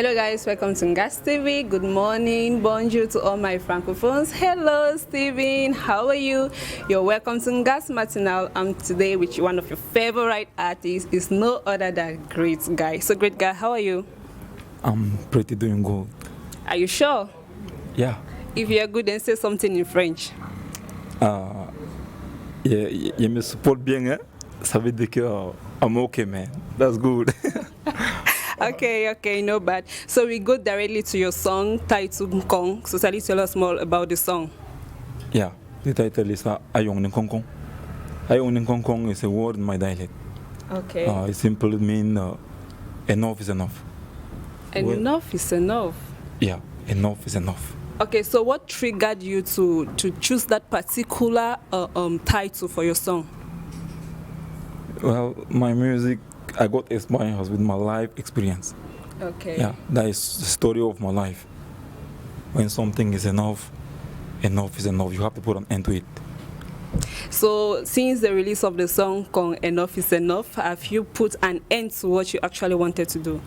Hello guys, welcome to Gas TV. Good morning, bonjour to all my francophones. Hello Steven, how are you? You're welcome to Gas Matinal. I'm today with one of your favorite artists. It's no other than Great Guy. So Great Guy, how are you? I'm pretty doing good. Are you sure? Yeah. If you're good, then say something in French. Yeah, me support bien, hein? Ça veut dire que I'm okay, man. That's good. Okay, no bad. So we go directly to your song, titled Nkong. So tell us more about the song. Yeah, the title is Ayong Nkong. Ayong Nkong is a word in my dialect. Okay. It simply means enough is enough. Enough is enough. Yeah, enough is enough. Okay, so what triggered you to choose that particular title for your song? Well, my music, I got inspired with my life experience. Okay. Yeah, that is the story of my life. When something is enough, enough is enough. You have to put an end to it. So, since the release of the song Enough is Enough, have you put an end to what you actually wanted to do?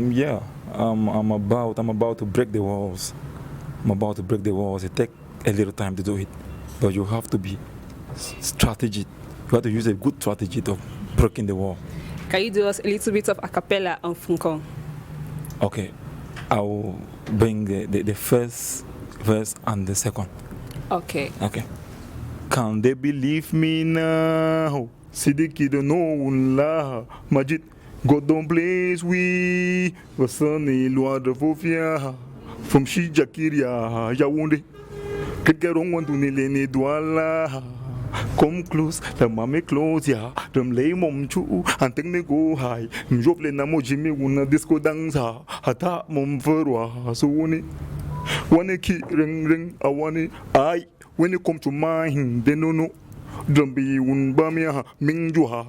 Yeah, I'm about to break the walls. I'm about to break the walls. It takes a little time to do it, but you have to be strategic. You have to use a good strategy of breaking the wall. Can you do us a little bit of a cappella on Funkong? Okay, I will bring the first verse and the second. Okay. Can they believe me now? Sidiki don't know la Majid. God don't bless we. Wasani loin de Fofia. From Shijakiria, Yaoundé. Quelqu'un want to ne douala. Come close, the mommy close ya. Them lay mom chu, and think me go high. Mjople namo Jimmy wuna disco danza. Hata mom verwa, so one key ring, I want it. I, when you come to mine, they no. Drumbi un bamia, mingjuha.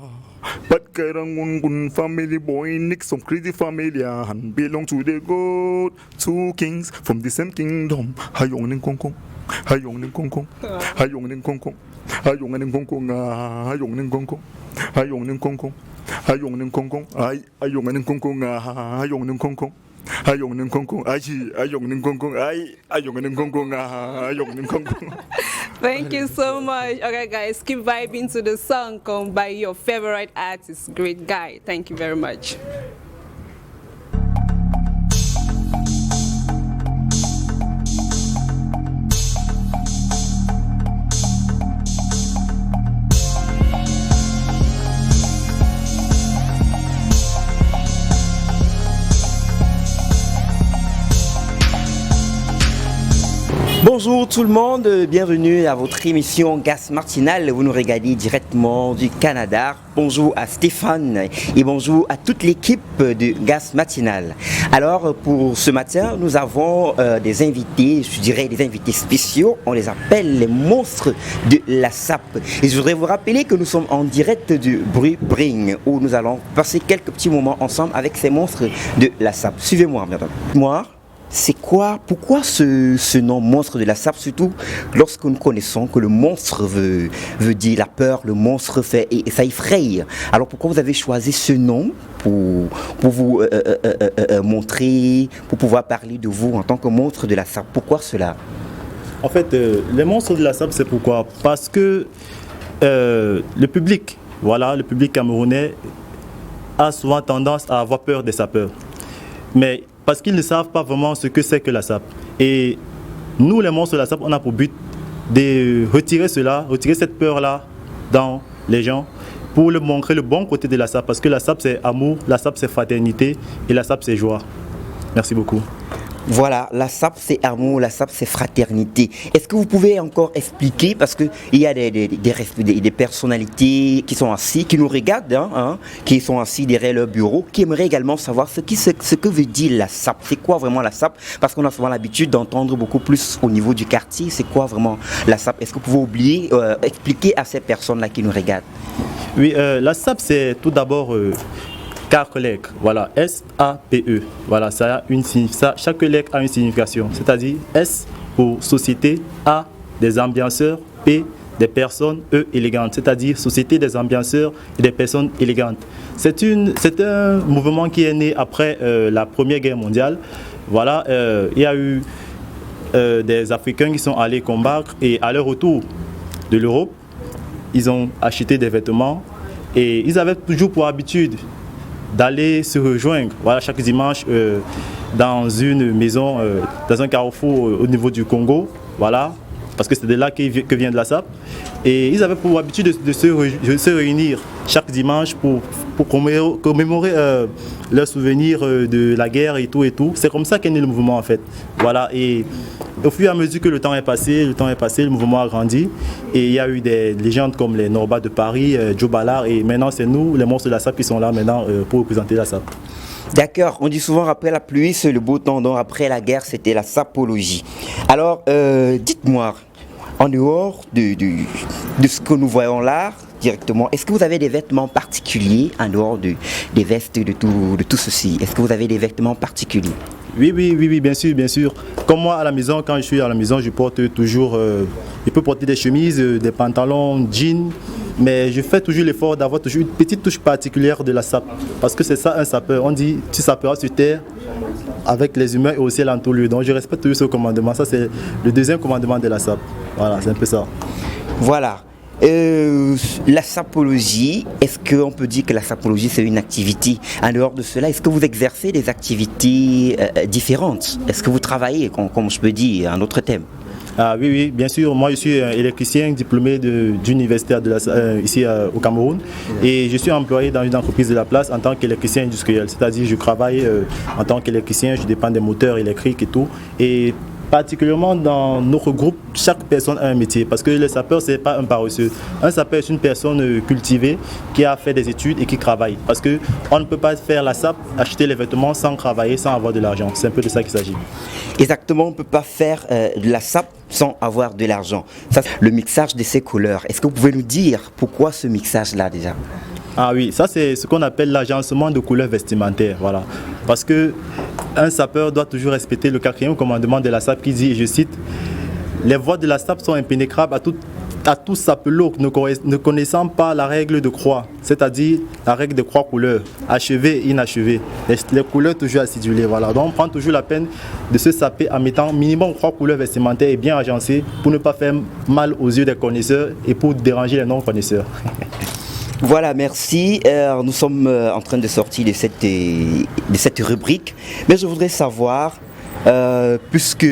But Kairang family boy, Nick, some crazy family, and belong to the God. Two kings from the same kingdom. Hayong Nkong. Hayong Nkong. Hayong Nkong. Hayong Nkong. Hayong Nkong. Hayong Nkong. Hayong Nkong. Hayong Nkong. Hayong Nkong. Ayong Nkong. Ayong Nkong. Ayong Nkong. Ayong Nkong. Thank you so much. Okay, guys, keep vibing to the song by your favorite artist, Great Guy. Thank you very much. Bonjour tout le monde, bienvenue à votre émission Gas Matinal. Vous nous regardez directement du Canada. Bonjour à Stéphane et bonjour à toute l'équipe de Gas Matinal. Alors pour ce matin, nous avons des invités, je dirais des invités spéciaux. On les appelle les monstres de la SAP. Et je voudrais vous rappeler que nous sommes en direct du Bruit Bring où nous allons passer quelques petits moments ensemble avec ces monstres de la SAP. Suivez-moi, madame. Pourquoi ce nom monstre de la SAP, surtout lorsque nous connaissons que le monstre veut dire la peur, le monstre fait et ça effraie. Alors pourquoi vous avez choisi ce nom pour vous montrer, pour pouvoir parler de vous en tant que monstre de la SAP? Pourquoi cela? En fait, les monstres de la SAP, c'est pourquoi? Parce que le public camerounais a souvent tendance à avoir peur des sapeurs. Mais parce qu'ils ne savent pas vraiment ce que c'est que la SAP. Et nous, les monstres de la SAP, on a pour but de retirer cette peur-là dans les gens pour leur montrer le bon côté de la SAP. Parce que la SAP, c'est amour, la SAP, c'est fraternité et la SAP, c'est joie. Merci beaucoup. Voilà, la SAP c'est amour, la SAP c'est fraternité. Est-ce que vous pouvez encore expliquer, parce qu'il y a des personnalités qui sont assis, qui nous regardent, qui sont assis derrière leur bureau, qui aimeraient également savoir ce que veut dire la SAP. C'est quoi vraiment la SAP? Parce qu'on a souvent l'habitude d'entendre beaucoup plus au niveau du quartier. C'est quoi vraiment la SAP? Est-ce que vous pouvez expliquer à ces personnes-là qui nous regardent? Oui, la SAP c'est tout d'abord... Quatre lettres, voilà, S-A-P-E, voilà, chaque lettre a une signification, c'est-à-dire S pour société, A des ambianceurs, P des personnes, élégantes, c'est-à-dire société des ambianceurs et des personnes élégantes. C'est un mouvement qui est né après la Première Guerre mondiale. Voilà, il y a eu des Africains qui sont allés combattre et à leur retour de l'Europe, ils ont acheté des vêtements et ils avaient toujours pour habitude d'aller se rejoindre, voilà, chaque dimanche dans une maison, dans un carrefour au niveau du Congo, voilà, parce que c'est de là que vient de la SAP. Et ils avaient pour habitude de se réunir chaque dimanche pour commémorer leurs souvenirs de la guerre et tout et tout. C'est comme ça qu'est né le mouvement en fait. Voilà, et au fur et à mesure que le temps est passé, le mouvement a grandi. Et il y a eu des légendes comme les Norba de Paris, Joe Ballard, et maintenant c'est nous, les monstres de la SAP, qui sont là maintenant pour représenter la SAP. D'accord, on dit souvent après la pluie, c'est le beau temps, donc après la guerre, c'était la sapologie. Alors, dites-moi, en dehors de ce que nous voyons là, directement, est-ce que vous avez des vêtements particuliers en dehors des vestes, de tout ceci? Est-ce que vous avez des vêtements particuliers? Oui, bien sûr. Comme moi, à la maison, quand je suis à la maison, je porte toujours, je peux porter des chemises, des pantalons, jeans, mais je fais toujours l'effort d'avoir toujours une petite touche particulière de la SAP. Parce que c'est ça un sapeur. On dit, tu saperas sur terre avec les humains et au ciel en tout lieu. Donc je respecte toujours ce commandement. Ça, c'est le deuxième commandement de la SAP. Voilà, c'est un peu ça. Voilà. La sapologie, est-ce qu'on peut dire que la sapologie c'est une activité? En dehors de cela, est-ce que vous exercez des activités différentes? Est-ce que vous travaillez, comme je peux dire, un autre thème? Ah oui, bien sûr. Moi, je suis électricien diplômé d'université ici au Cameroun. Et je suis employé dans une entreprise de la place en tant qu'électricien industriel. C'est-à-dire, je travaille en tant qu'électricien, je dépends des moteurs électriques et tout. Et particulièrement dans notre groupe, chaque personne a un métier. Parce que le sapeur, ce n'est pas un paresseux. Un sapeur est une personne cultivée qui a fait des études et qui travaille. Parce qu'on ne peut pas faire la SAP, acheter les vêtements sans travailler, sans avoir de l'argent. C'est un peu de ça qu'il s'agit. Exactement, on ne peut pas faire de la SAP sans avoir de l'argent. Ça, le mixage de ces couleurs, est-ce que vous pouvez nous dire pourquoi ce mixage-là déjà? Ah oui, ça c'est ce qu'on appelle l'agencement de couleurs vestimentaires, voilà. Parce que un sapeur doit toujours respecter le 4e commandement de la SAP qui dit, et je cite, les voies de la SAP sont impénétrables à tout sapelot ne connaissant pas la règle de croix, c'est-à-dire la règle de croix couleurs, achevé et inachevé, les couleurs toujours acidulées, voilà. Donc on prend toujours la peine de se saper en mettant minimum 3 couleurs vestimentaires et bien agencées pour ne pas faire mal aux yeux des connaisseurs et pour déranger les non-connaisseurs. Voilà, merci. Nous sommes en train de sortir de cette rubrique. Mais je voudrais savoir, puisque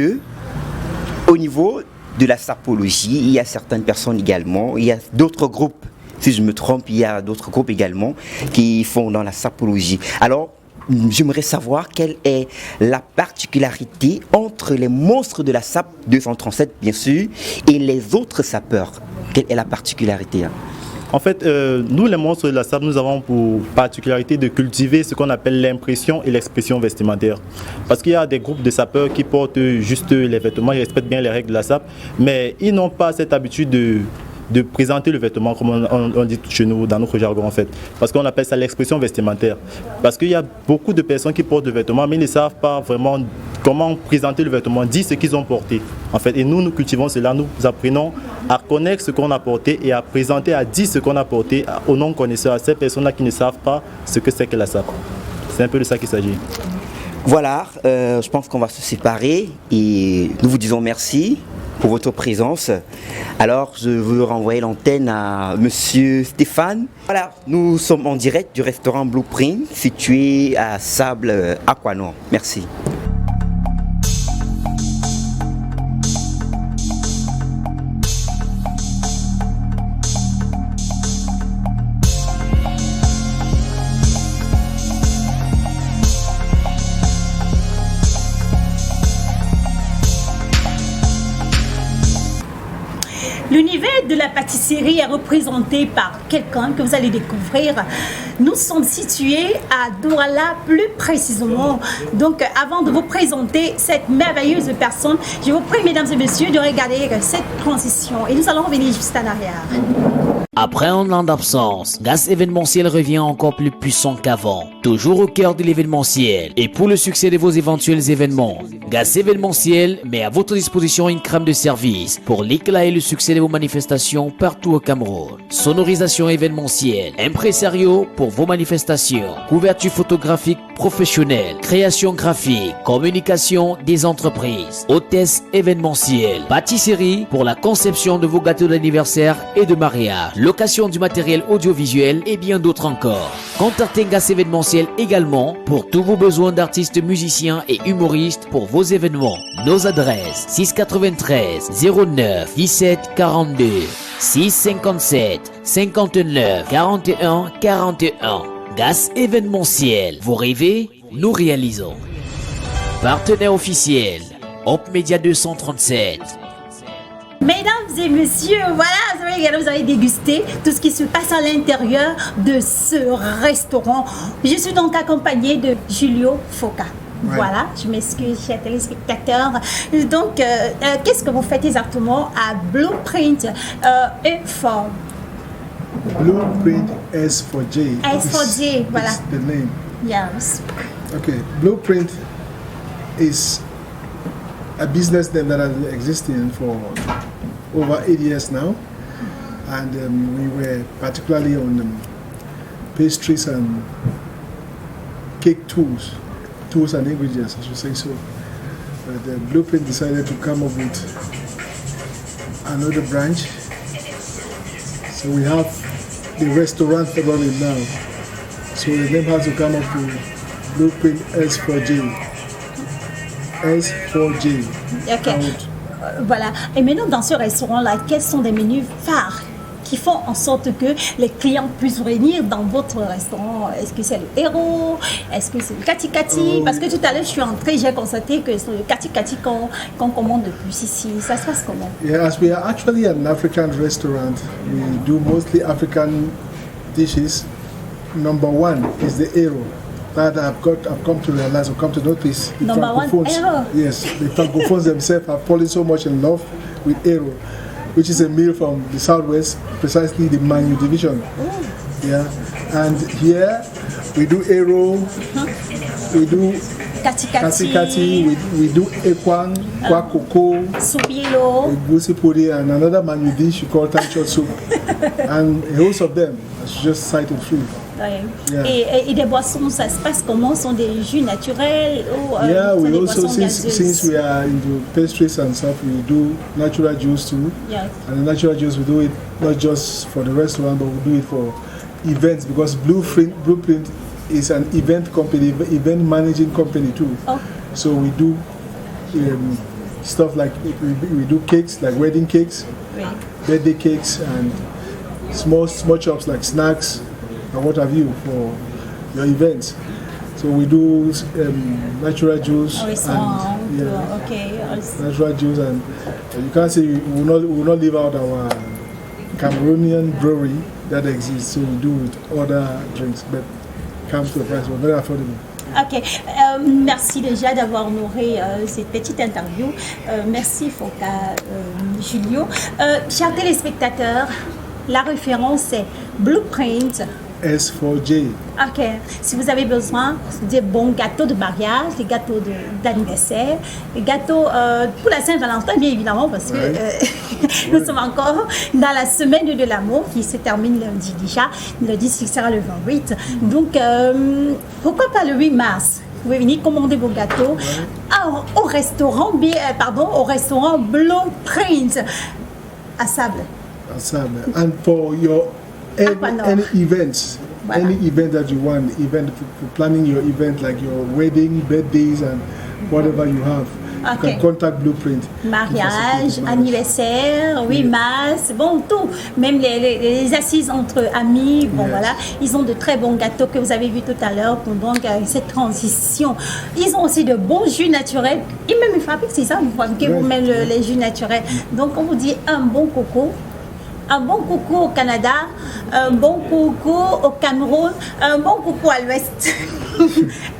au niveau de la sapologie, il y a certaines personnes également, il y a d'autres groupes, si je me trompe, il y a d'autres groupes également qui font dans la sapologie. Alors, j'aimerais savoir quelle est la particularité entre les monstres de la SAP 237, bien sûr, et les autres sapeurs. Quelle est la particularité? En fait, nous, les monstres de la SAP, nous avons pour particularité de cultiver ce qu'on appelle l'impression et l'expression vestimentaire. Parce qu'il y a des groupes de sapeurs qui portent juste les vêtements, ils respectent bien les règles de la SAP, mais ils n'ont pas cette habitude de présenter le vêtement, comme on dit chez nous, dans notre jargon en fait. Parce qu'on appelle ça l'expression vestimentaire. Parce qu'il y a beaucoup de personnes qui portent des vêtements, mais ils ne savent pas vraiment comment présenter le vêtement, dire ce qu'ils ont porté. En fait, et nous cultivons cela, nous apprenons à connaître ce qu'on a porté et à présenter, à dire ce qu'on a porté aux non-connaisseurs, à ces personnes-là qui ne savent pas ce que c'est que la SAP. C'est un peu de ça qu'il s'agit. Voilà, je pense qu'on va se séparer et nous vous disons merci pour votre présence. Alors, je veux renvoyer l'antenne à Monsieur Stéphane. Voilà, nous sommes en direct du restaurant Blueprint, situé à Sable-Aquanon. Merci. L'univers de la pâtisserie est représenté par quelqu'un que vous allez découvrir. Nous sommes situés à Douala plus précisément. Donc avant de vous présenter cette merveilleuse personne, je vous prie mesdames et messieurs de regarder cette transition et nous allons revenir juste en arrière. Après un an d'absence, Gas événementiel revient encore plus puissant qu'avant. Toujours au cœur de l'événementiel. Et pour le succès de vos éventuels événements, Gas événementiel met à votre disposition une crème de service pour l'éclat et le succès de vos manifestations partout au Cameroun. Sonorisation événementielle, impresario pour vos manifestations, couverture photographique professionnelle, création graphique, communication des entreprises, hôtesse événementielle, pâtisserie pour la conception de vos gâteaux d'anniversaire et de mariage, location du matériel audiovisuel et bien d'autres encore. Contactez Gas événementiel également pour tous vos besoins d'artistes, musiciens et humoristes pour vos événements. Nos adresses 693 09 17 42 657 59 41 41. Gas événementiel. Vous rêvez, nous réalisons. Partenaire officiel, Hop Media 237. Mesdames et messieurs, voilà, vous avez dégusté tout ce qui se passe à l'intérieur de ce restaurant. Je suis donc accompagnée de Julio Foka. Ouais. Voilà, je m'excuse, chers téléspectateurs. Donc, qu'est-ce que vous faites exactement à Blueprint E4? Blueprint S4J. S4J, voilà. It's the name. Yes. Okay, Blueprint is a business name that has been existing for over 8 years now, and we were particularly on pastries and cake tools and ingredients, I should say so. But Blueprint decided to come up with another branch. So we have the restaurant running now. So the name has to come up with Blueprint S4J. S4J. Ok. Voilà. Et maintenant, dans ce restaurant-là, quels sont les menus phares qui font en sorte que les clients puissent venir dans votre restaurant? Est-ce que c'est le héros? Est-ce que c'est le kati kati? Parce que tout à l'heure, je suis entrée, j'ai constaté que c'est le kati kati qu'on commande le plus ici. Ça se passe comment? Yeah, as we are actually an African restaurant, we do mostly African dishes. Number one is the Aero. That I've come to realize, I've come to notice. The Number one, Francophones, Aero. yes, the Francophones themselves have fallen so much in love with Aero, which is a meal from the southwest, precisely the Manu division. Yeah, and here we do Aero, we do Kati Kati kati, Kati, we do Ekwang, Kwakoko, soupilo. Goosey Puri, and another Manu dish you call Tancho soup. And a host of them, as you just cited few. Ouais. Yeah. Et des boissons, ça se passe comment? Sont des jus naturels ou Yeah, sont we des also, boissons since gazeuses? we are into pastries and stuff, we do natural juice too. Yeah. And the natural juice, we do it not just for the restaurant, but we do it for events, because Blueprint is an event company, event managing company too. Oh. So we do stuff like, we do cakes, like wedding cakes, Oui. birthday cakes, and small chops like snacks and what have you for your events. So we do natural juice Au restaurant, and ok. natural juice, and you can't say we will not leave out our Cameroonian brewery that exists. So we do with other drinks, but comes to a price, we're very affordable. Ok, merci déjà d'avoir honoré cette petite interview. Merci Foka, Julio. Chers téléspectateurs, la référence est Blueprint. S4J. Ok, si vous avez besoin de bons gâteaux de mariage, des gâteaux d'anniversaire, des gâteaux pour la Saint-Valentin, bien évidemment, parce que nous sommes encore dans la semaine de l'amour qui se termine lundi déjà. Le 10 sera le 28. Donc, pourquoi pas le 8 mars? Vous pouvez venir commander vos gâteaux au restaurant Blueprint à Sable. And for your any events, Voilà. any event that you want, for planning your event like your wedding, birthdays, and whatever you have, you Okay. can contact Blueprint. Mariage, anniversaire, 8 mars, bon, tout. Même les assises entre amis, bon Yes. voilà. Ils ont de très bons gâteaux que vous avez vu tout à l'heure pendant cette transition. Ils ont aussi de bons jus naturels. Ils même fabriquent, c'est ça, vous fabriquez Ouais. vous-même les jus naturels. Donc, on vous dit un bon coco. Un bon coucou au Canada, un bon coucou au Cameroun, un bon coucou à l'ouest.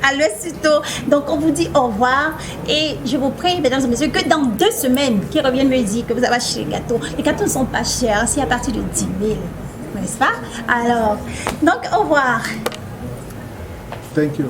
À l'ouest surtout. Donc on vous dit au revoir et je vous prie, mesdames et messieurs, que dans 2 semaines, qu'ils reviennent me dire que vous avez acheté les gâteaux. Les gâteaux ne sont pas chers, c'est à partir de 10 000. n'est-ce pas? Alors, donc au revoir. Thank you.